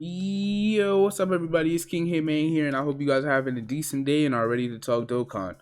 Yo, what's up, everybody? It's King Hitman here, and I hope you guys are having a decent day and are ready to talk Dokkan.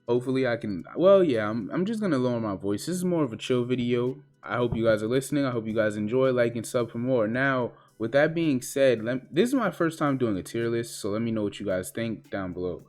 Hopefully, I can. Well, yeah, I'm just gonna lower my voice. This is more of a chill video. I hope you guys are listening. I hope you guys enjoy, like, and sub for more. Now, with that being said, this is my first time doing a tier list, so let me know what you guys think down below.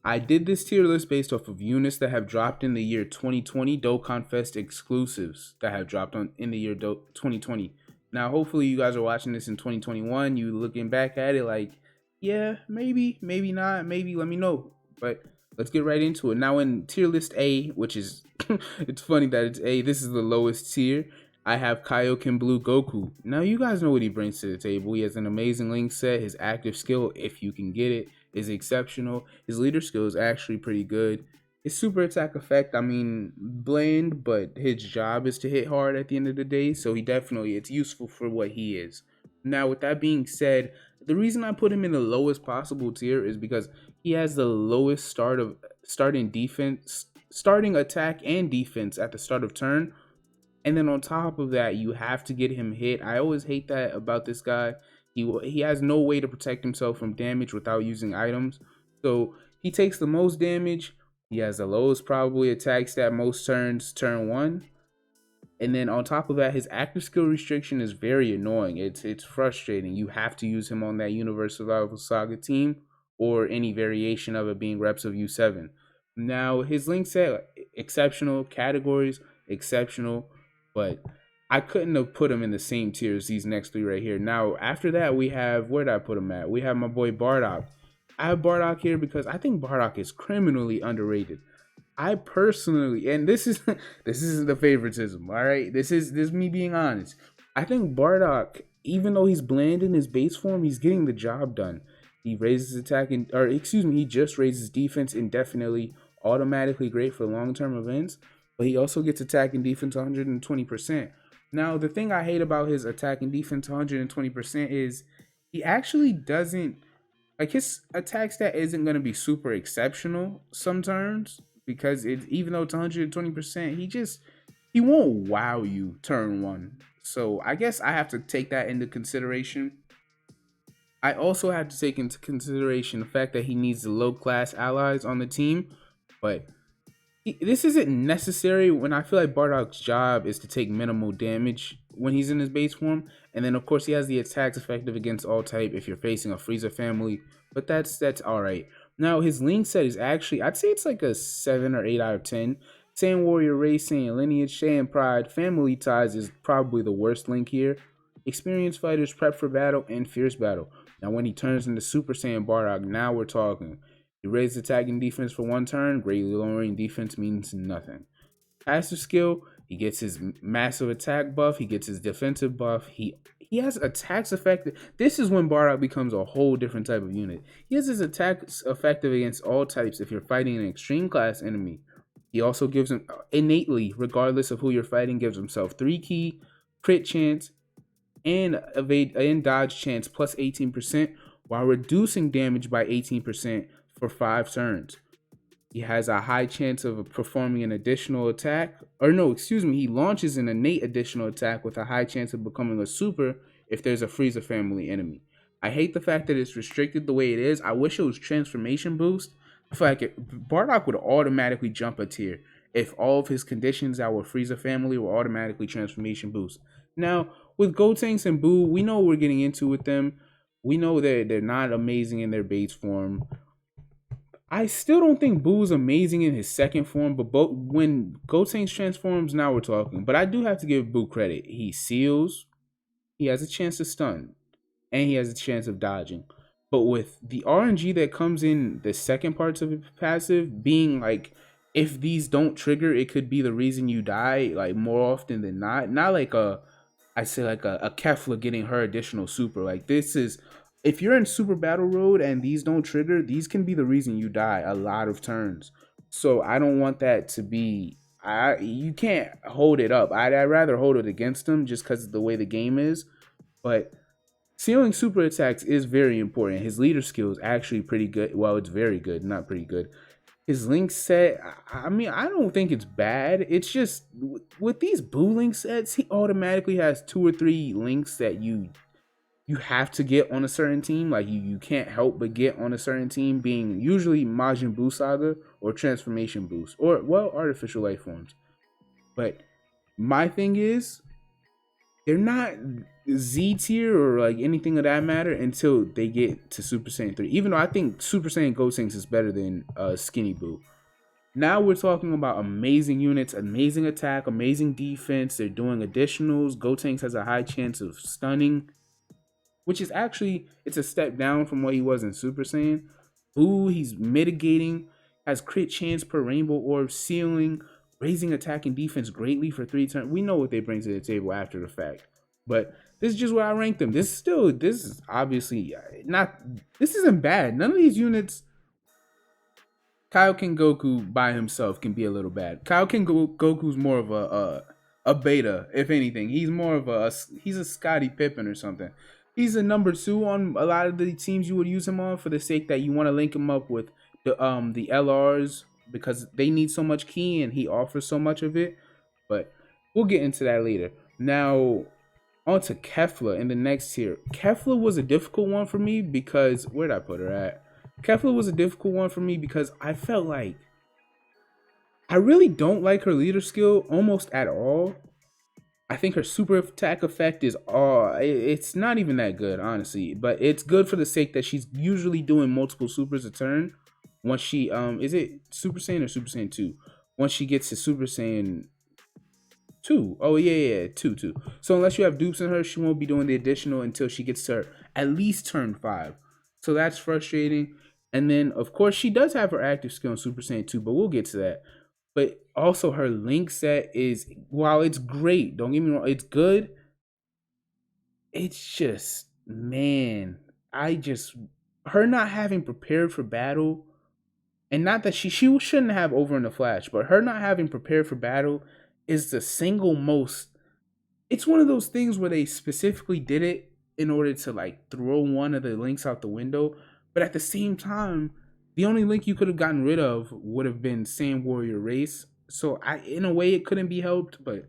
I did this tier list based off of units that have dropped in the year 2020, Dokkanfest exclusives that have dropped in the year 2020. Now, hopefully you guys are watching this in 2021, you looking back at it like, yeah, maybe, maybe not, maybe, let me know. But let's get right into it. Now in tier list A, which is, it's funny that it's A, this is the lowest tier. I have Kaioken Blue Goku. Now you guys know what he brings to the table. He has an amazing Linc set. His active skill, if you can get it, is exceptional. His leader skill is actually pretty good. His super attack effect, I mean, bland, but his job is to hit hard at the end of the day, so it's useful for what he is. Now, with that being said, the reason I put him in the lowest possible tier is because he has the lowest starting attack and defense at the start of turn. And then on top of that, you have to get him hit. I always hate that about this guy. He has no way to protect himself from damage without using items. So he takes the most damage. He has the lowest probably attack stat most turns, turn 1. And then on top of that, his active skill restriction is very annoying. It's frustrating. You have to use him on that Universal Survival Saga team or any variation of it being reps of U7. Now, his Linc set, exceptional. Categories, exceptional. But I couldn't have put him in the same tier as these next three right here. Now, after that, we have, where did I put him at? We have my boy Bardock. I have Bardock here because I think Bardock is criminally underrated. I personally, and this is this isn't the favoritism, all right? This is me being honest. I think Bardock, even though he's bland in his base form, he's getting the job done. He raises attack he just raises defense indefinitely, automatically great for long-term events, but he also gets attack and defense 120%. Now, the thing I hate about his attack and defense 120% is he actually doesn't, like, his attack stat isn't going to be super exceptional some turns, because even though it's 120%, he won't wow you turn 1. So I guess I have to take that into consideration. I also have to take into consideration the fact that he needs the low class allies on the team, but this isn't necessary when I feel like Bardock's job is to take minimal damage when he's in his base form. And then of course he has the attacks effective against all type if you're facing a Frieza family, but that's all right. Now his Linc set is actually, I'd say it's like a 7 or 8 out of 10. Saiyan Warrior Race, Saiyan Lineage, Saiyan Pride, Family Ties is probably the worst Linc here. Experienced Fighters, Prep for Battle, and Fierce Battle. Now when he turns into Super Saiyan Bardock, now we're talking. He raises attack and defense for 1 turn, greatly lowering defense means nothing. Passive skill, he gets his massive attack buff, he gets his defensive buff, he has attacks effective. This is when Bardock becomes a whole different type of unit. He has his attacks effective against all types if you're fighting an extreme class enemy. He also gives him innately, regardless of who you're fighting, gives himself 3 key, crit chance, and evade and dodge chance plus 18%, while reducing damage by 18% for 5 turns. He has a high chance of performing an additional attack, he launches an innate additional attack with a high chance of becoming a super if there's a Frieza family enemy. I hate the fact that it's restricted the way it is. I wish it was transformation boost. I feel like Bardock would automatically jump a tier if all of his conditions that were Frieza family were automatically transformation boost. Now, with Gotenks and Buu, we know what we're getting into with them. We know that they're not amazing in their base form. I still don't think Buu's amazing in his second form, but when Gotenks transforms, now we're talking. But I do have to give Buu credit. He seals, he has a chance to stun, and he has a chance of dodging. But with the RNG that comes in the second parts of his passive, being like, if these don't trigger, it could be the reason you die, like more often than not. Not like a Kefla getting her additional super. Like this is, if you're in super battle road and these don't trigger, these can be the reason you die a lot of turns. So I don't want that to be, you can't hold it up. I'd rather hold it against them just because of the way the game is. But sealing super attacks is very important. His leader skill is actually pretty good. Well, it's very good, not pretty good. His Linc set, I mean, I don't think it's bad. It's just, with these Buu Linc sets, he automatically has 2 or 3 links that you you have to get on a certain team. Like you can't help but get on a certain team, being usually Majin Buu Saga or Transformation Boost or well artificial life forms. But my thing is they're not Z tier or like anything of that matter until they get to Super Saiyan 3. Even though I think Super Saiyan Gotenks is better than Skinny Boo. Now we're talking about amazing units, amazing attack, amazing defense. They're doing additionals. Gotenks has a high chance of stunning, which is actually it's a step down from what he was in Super Saiyan. Boo, he's mitigating, has crit chance per rainbow orb ceiling, raising attack and defense greatly for 3 turns. We know what they bring to the table after the fact, but this is just where I rank them. This is obviously not. This isn't bad. None of these units. Kaioken Goku by himself can be a little bad. Kaioken Goku's more of a beta, if anything. He's more of he's a Scottie Pippen or something. He's a number 2 on a lot of the teams you would use him on for the sake that you want to link him up with the LRs because they need so much ki and he offers so much of it. But we'll get into that later. Now on to Kefla in the next tier. Kefla was a difficult one for me because where'd I put her at? Kefla was a difficult one for me because I felt like I really don't like her leader skill almost at all. I think her super attack effect is it's not even that good, honestly, but it's good for the sake that she's usually doing multiple supers a turn. Once she is it Super Saiyan or Super Saiyan 2? Once she gets to Super Saiyan 2. Oh yeah, 2. So unless you have dupes in her, she won't be doing the additional until she gets to at least turn 5. So that's frustrating. And then, of course, she does have her active skill in Super Saiyan 2, but we'll get to that. But also, her Linc set is, while it's great, don't get me wrong, it's good. It's just, man, her not having prepared for battle, and not that she shouldn't have over in the Flash, but her not having prepared for battle is the single most, it's one of those things where they specifically did it in order to like throw one of the links out the window. But at the same time, the only link you could have gotten rid of would have been Saiyan Warrior Race. So in a way, it couldn't be helped, but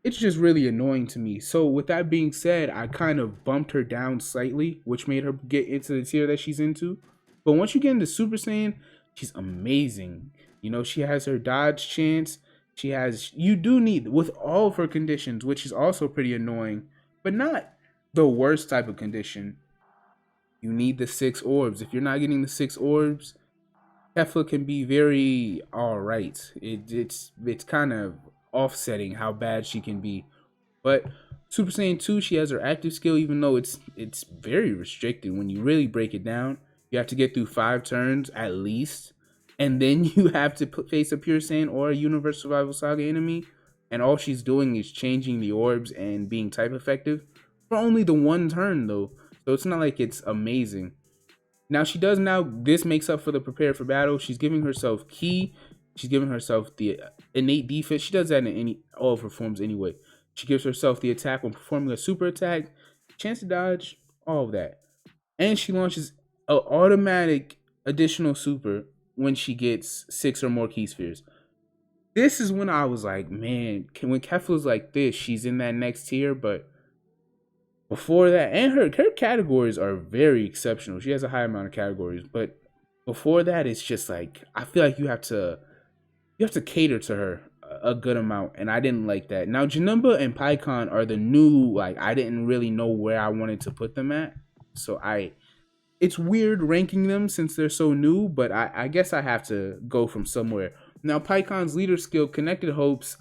it's just really annoying to me. So with that being said, I kind of bumped her down slightly, which made her get into the tier that she's into. But once you get into Super Saiyan, she's amazing. You know, she has her dodge chance. You do need, with all of her conditions, which is also pretty annoying, but not the worst type of condition. You need the 6 orbs. If you're not getting the 6 orbs, Kefla can be very alright. It's kind of offsetting how bad she can be. But Super Saiyan 2, she has her active skill, even though it's very restricted. When you really break it down, you have to get through 5 turns at least. And then you have to face a Pure Saiyan or a Universe Survival Saga enemy. And all she's doing is changing the orbs and being type effective. For only the 1 turn though. So it's not like it's amazing. Now this makes up for the prepare for battle. She's giving herself ki. She's giving herself the innate defense. She does that in all of her forms anyway. She gives herself the attack when performing a super attack, chance to dodge, all of that. And she launches an automatic additional super when she gets 6 or more ki spheres. This is when I was like, man, when Kefla's like this, she's in that next tier, but before that, and her categories are very exceptional. She has a high amount of categories, but before that, it's just like I feel like you have to cater to her a good amount, and I didn't like that. Now Janemba and Pikkon are the new, like I didn't really know where I wanted to put them at, so it's weird ranking them since they're so new, but I guess I have to go from somewhere. Now Pikkon's leader skill, Connected Hopes,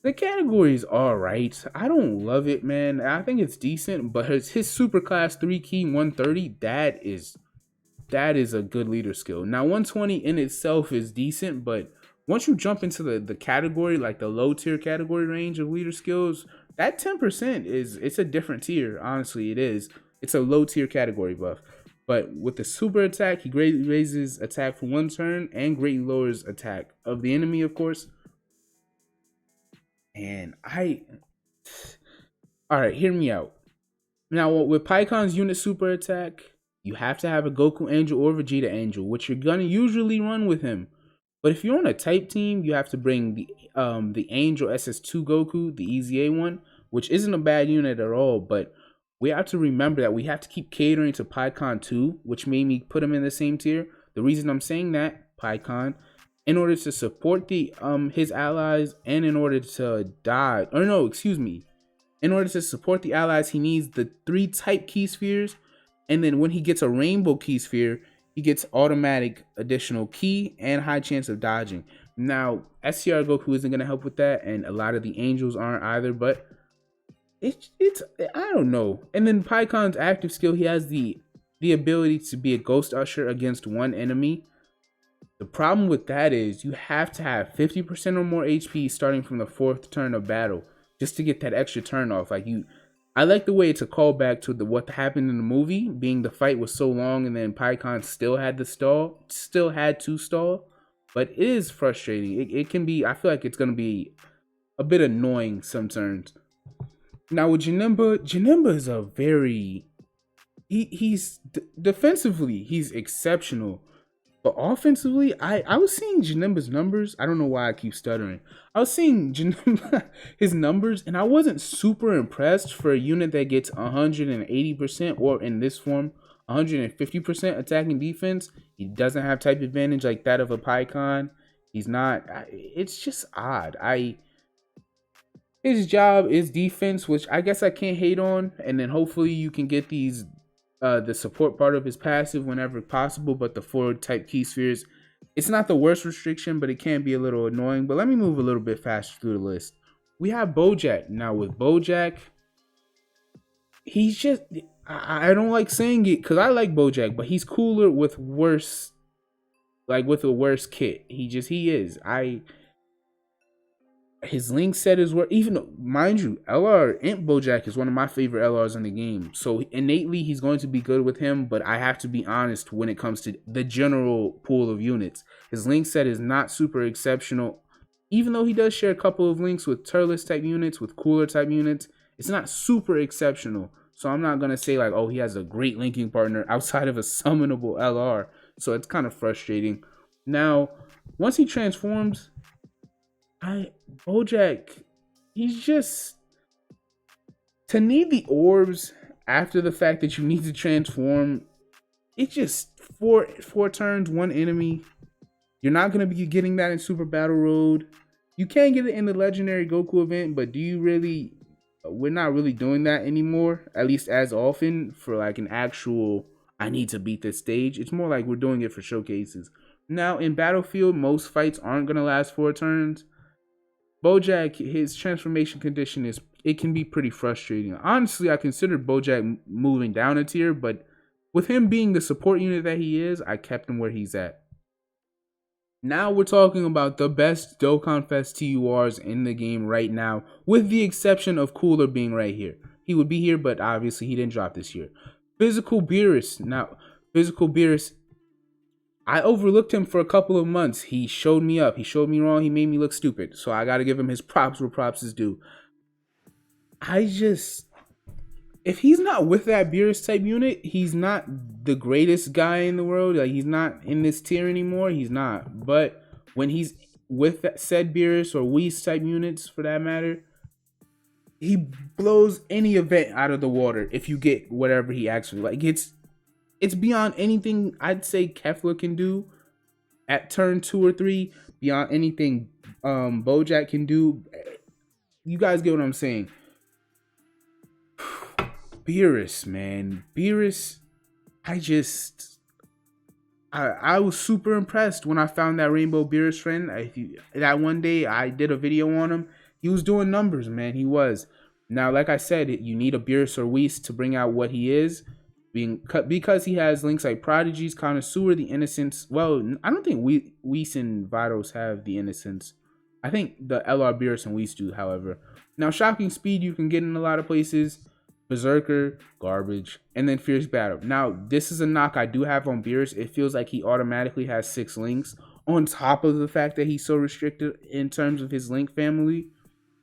the category is alright. I don't love it, man. I think it's decent, but his super class 3 ki 130, that is a good leader skill. Now 120 in itself is decent, but once you jump into the category, like the low tier category range of leader skills, that 10% it's a different tier. Honestly, it is. It's a low tier category buff. But with the super attack, he greatly raises attack for 1 turn and greatly lowers attack of the enemy, of course. And alright, hear me out. Now, with Pikkon's unit super attack, you have to have a Goku Angel or Vegeta Angel, which you're gonna usually run with him. But if you're on a type team, you have to bring the Angel SS2 Goku, the Easy A one, which isn't a bad unit at all. But we have to remember that we have to keep catering to PyCon too, which made me put him in the same tier. The reason I'm saying that, PyCon, in order to support the his allies and in order to die, or no, excuse me, in order to support the allies, he needs the 3 type key spheres, and then when he gets a rainbow key sphere, he gets automatic additional key and high chance of dodging. Now, SCR Goku isn't gonna help with that, and a lot of the angels aren't either, but it's I don't know. And then PyCon's active skill, he has the ability to be a ghost usher against one enemy. The problem with that is you have to have 50% or more HP starting from the 4th turn of battle just to get that extra turn off. I like the way it's a callback to what happened in the movie, being the fight was so long and then PyCon still had to stall, but it is frustrating. It can be, I feel like it's going to be a bit annoying some turns. Now with Janemba is a very, he's defensively, he's exceptional. But offensively, I was seeing Janemba's numbers. I don't know why I keep stuttering. I was seeing Janemba, his numbers, and I wasn't super impressed for a unit that gets 180%, or in this form, 150% attacking defense. He doesn't have type advantage like that of a PyCon. He's not. It's just odd. His job is defense, which I guess I can't hate on. And then hopefully you can get these. The support part of his passive whenever possible, but the 4 type key spheres, it's not the worst restriction, but it can be a little annoying. But let me move a little bit faster through the list. We have Bojack. Now with Bojack, he's just, I don't like saying it because I like Bojack, but he's cooler with worse, like with a worse kit. He is. His Linc set is where, even mind you, LR Imp Bojack is one of my favorite LRs in the game. So innately he's going to be good with him, but I have to be honest when it comes to the general pool of units. His Linc set is not super exceptional. Even though he does share a couple of links with Turles type units, with cooler type units, it's not super exceptional. So I'm not going to say like, oh, he has a great linking partner outside of a summonable LR. So it's kind of frustrating. Now, once he transforms, Bojack, he's just, to need the orbs after the fact that you need to transform, it's just four turns, one enemy. You're not going to be getting that in Super Battle Road. You can get it in the Legendary Goku event, but do you really, we're not really doing that anymore, at least as often for like an actual, I need to beat this stage. It's more like we're doing it for showcases. Now in Battlefield, most fights aren't going to last 4 turns. Bojack, his transformation condition it can be pretty frustrating. Honestly, I considered Bojack moving down a tier, but with him being the support unit that he is, I kept him where he's at. Now we're talking about the best Dokkanfest TURs in the game right now, with the exception of Cooler being right here. He would be here, but obviously he didn't drop this year. Physical Beerus. Now, Physical Beerus, I overlooked him for a couple of months. He showed me up. He showed me wrong. He made me look stupid. So I got to give him his props where props is due. If he's not with that Beerus type unit, he's not the greatest guy in the world. Like, he's not in this tier anymore. He's not. But when he's with that said Beerus or Whis type units, for that matter, he blows any event out of the water if you get whatever he asks for. Like, it's beyond anything I'd say Kefla can do at turn 2 or 3. Beyond anything Bojack can do. You guys get what I'm saying. Beerus, man. Beerus, I was super impressed when I found that Rainbow Beerus friend. That one day I did a video on him. He was doing numbers, man. He was. Now, like I said, you need a Beerus or Whis to bring out what he is. Because he has links like Prodigies, Connoisseur, the Innocents. Well, I don't think Whis and Vados have the Innocents. I think the LR Beerus and Whis do, however. Now, Shocking Speed you can get in a lot of places. Berserker, garbage, and then Fierce Battle. Now, this is a knock I do have on Beerus. It feels like he automatically has 6 links, on top of the fact that he's so restricted in terms of his link family.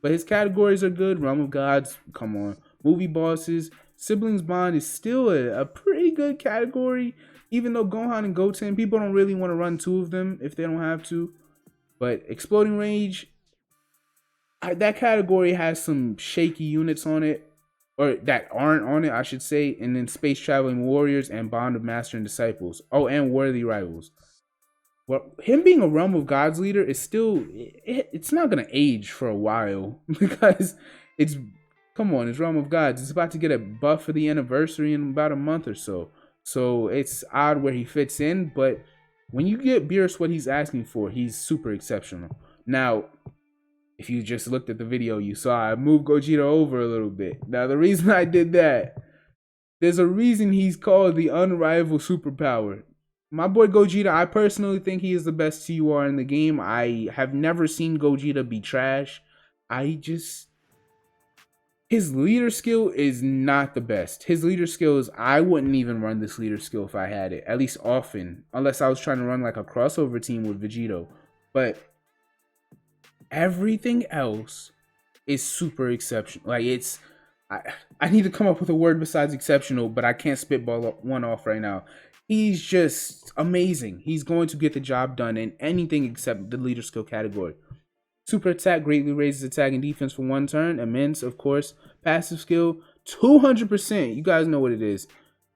But his categories are good. Realm of Gods, come on. Movie Bosses. Siblings Bond is still a pretty good category, even though Gohan and Goten, people don't really want to run 2 of them if they don't have to. But Exploding Rage, that category has some shaky units on it. or that aren't on it, I should say, and then Space Traveling Warriors and Bond of Master and Disciples. Oh, and Worthy Rivals. Well, him being a Realm of Gods leader is still, it's not gonna age for a while because it's, come on, it's Realm of Gods. It's about to get a buff for the anniversary in about a month or so. So it's odd where he fits in, but when you get Beerus what he's asking for, he's super exceptional. Now, if you just looked at the video, you saw I moved Gogeta over a little bit. Now, the reason I did that, there's a reason he's called the unrivaled superpower. My boy Gogeta, I personally think he is the best TUR in the game. I have never seen Gogeta be trash. His leader skill is not the best. His leader skills, I wouldn't even run this leader skill if I had it, at least often, unless I was trying to run like a crossover team with Vegito. But everything else is super exceptional. Like, it's, I need to come up with a word besides exceptional, but I can't spitball one off right now. He's just amazing. He's going to get the job done in anything except the leader skill category. Super attack greatly raises attack and defense for 1 turn. Immense, of course. Passive skill, 200%. You guys know what it is.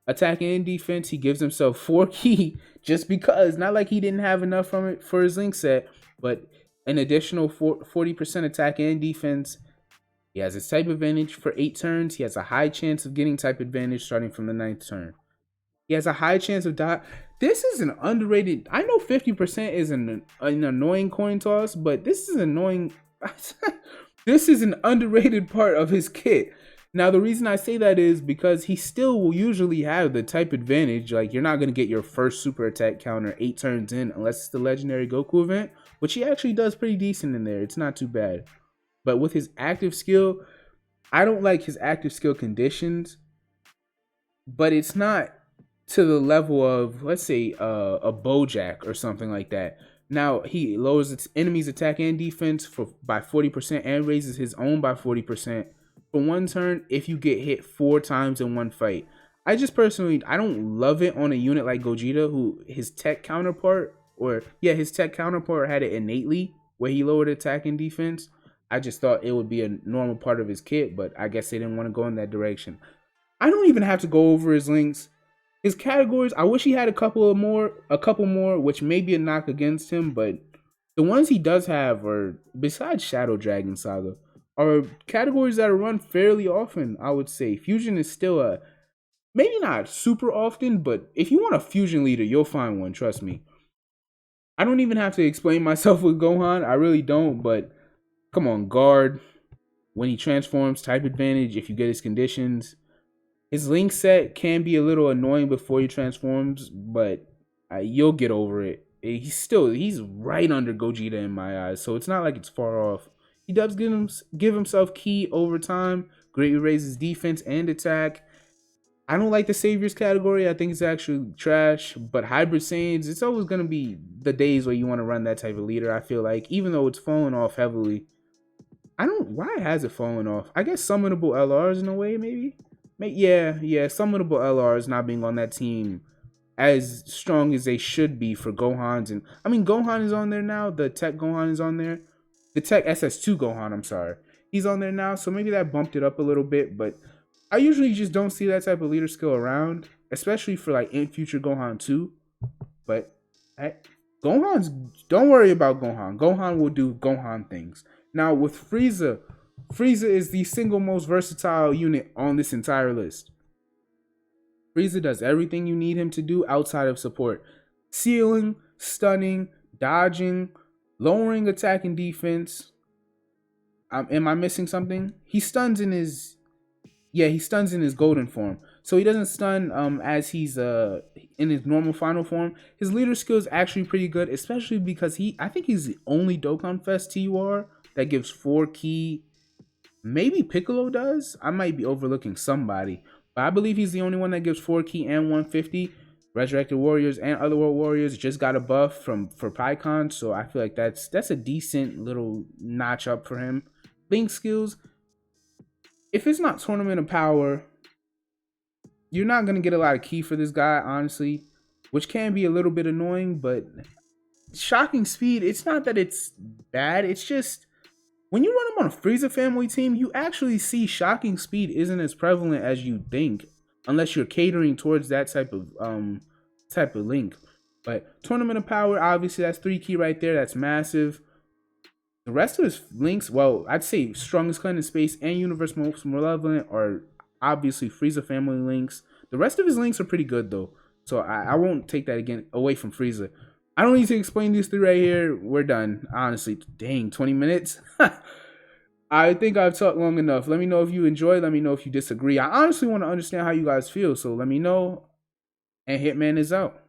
Attack and defense, he gives himself 4 ki just because. Not like he didn't have enough from it for his Linc set, but an additional 40% attack and defense. He has his type advantage for 8 turns. He has a high chance of getting type advantage starting from the 9th turn. He has a high chance of die. This is an underrated. I know 50% is an annoying coin toss, but this is annoying. This is an underrated part of his kit. Now, the reason I say that is because he still will usually have the type advantage. Like, you're not going to get your first super attack counter 8 turns in unless it's the legendary Goku event, which he actually does pretty decent in there. It's not too bad. But with his active skill, I don't like his active skill conditions, but it's not to the level of, let's say, a Bojack or something like that. Now, he lowers its enemy's attack and defense by 40% and raises his own by 40% for 1 turn if you get hit 4 times in 1 fight. I just personally, I don't love it on a unit like Gogeta, who his tech counterpart, his tech counterpart had it innately, where he lowered attack and defense. I just thought it would be a normal part of his kit, but I guess they didn't want to go in that direction. I don't even have to go over his links. His categories, I wish he had a couple more, which may be a knock against him, but the ones he does have are, besides Shadow Dragon Saga, are categories that are run fairly often, I would say. Fusion is still maybe not super often, but if you want a fusion leader, you'll find one, trust me. I don't even have to explain myself with Gohan, I really don't, but come on, guard. When he transforms, type advantage if you get his conditions. His Linc set can be a little annoying before he transforms, but you'll get over it. He's right under Gogeta in my eyes, so it's not like it's far off. He does give himself ki over time, greatly raises defense and attack. I don't like the Saviors category. I think it's actually trash, but Hybrid Saiyans, it's always going to be the days where you want to run that type of leader, I feel like, even though it's fallen off heavily. Why has it fallen off? I guess summonable LRs in a way, maybe? Yeah, summonable LRs not being on that team as strong as they should be for Gohans. And I mean, Gohan is on there now. The Tech Gohan is on there. The Tech SS2 Gohan, I'm sorry. He's on there now, so maybe that bumped it up a little bit. But I usually just don't see that type of leader skill around, especially for like in future Gohan 2. But don't worry about Gohan. Gohan will do Gohan things. Now with Frieza is the single most versatile unit on this entire list. Frieza does everything you need him to do outside of support. Sealing, stunning, dodging, lowering attack and defense. Am I missing something? He stuns in his golden form. So he doesn't stun as he's in his normal final form. His leader skill is actually pretty good, especially because I think he's the only Dokkanfest TUR that gives 4 ki. Maybe Piccolo does. I might be overlooking somebody, but I believe he's the only one that gives 4 ki and 150. Resurrected Warriors and Otherworld Warriors just got a buff for PyCon, so I feel like that's a decent little notch up for him. Link skills, if it's not Tournament of Power, you're not gonna get a lot of ki for this guy, honestly, which can be a little bit annoying. But shocking speed, it's not that it's bad, it's just when you run them on a Frieza family team, you actually see shocking speed isn't as prevalent as you think, unless you're catering towards that type of link. But Tournament of Power, obviously that's 3 key right there. That's massive. The rest of his links, well, I'd say Strongest Clan in Space and Universe Most Malevolent are obviously Frieza family links. The rest of his links are pretty good though, so I won't take that again away from Frieza. I don't need to explain these 3 right here. We're done. Honestly, dang, 20 minutes. I think I've talked long enough. Let me know if you enjoy. Let me know if you disagree. I honestly want to understand how you guys feel, so let me know. And Hitman is out.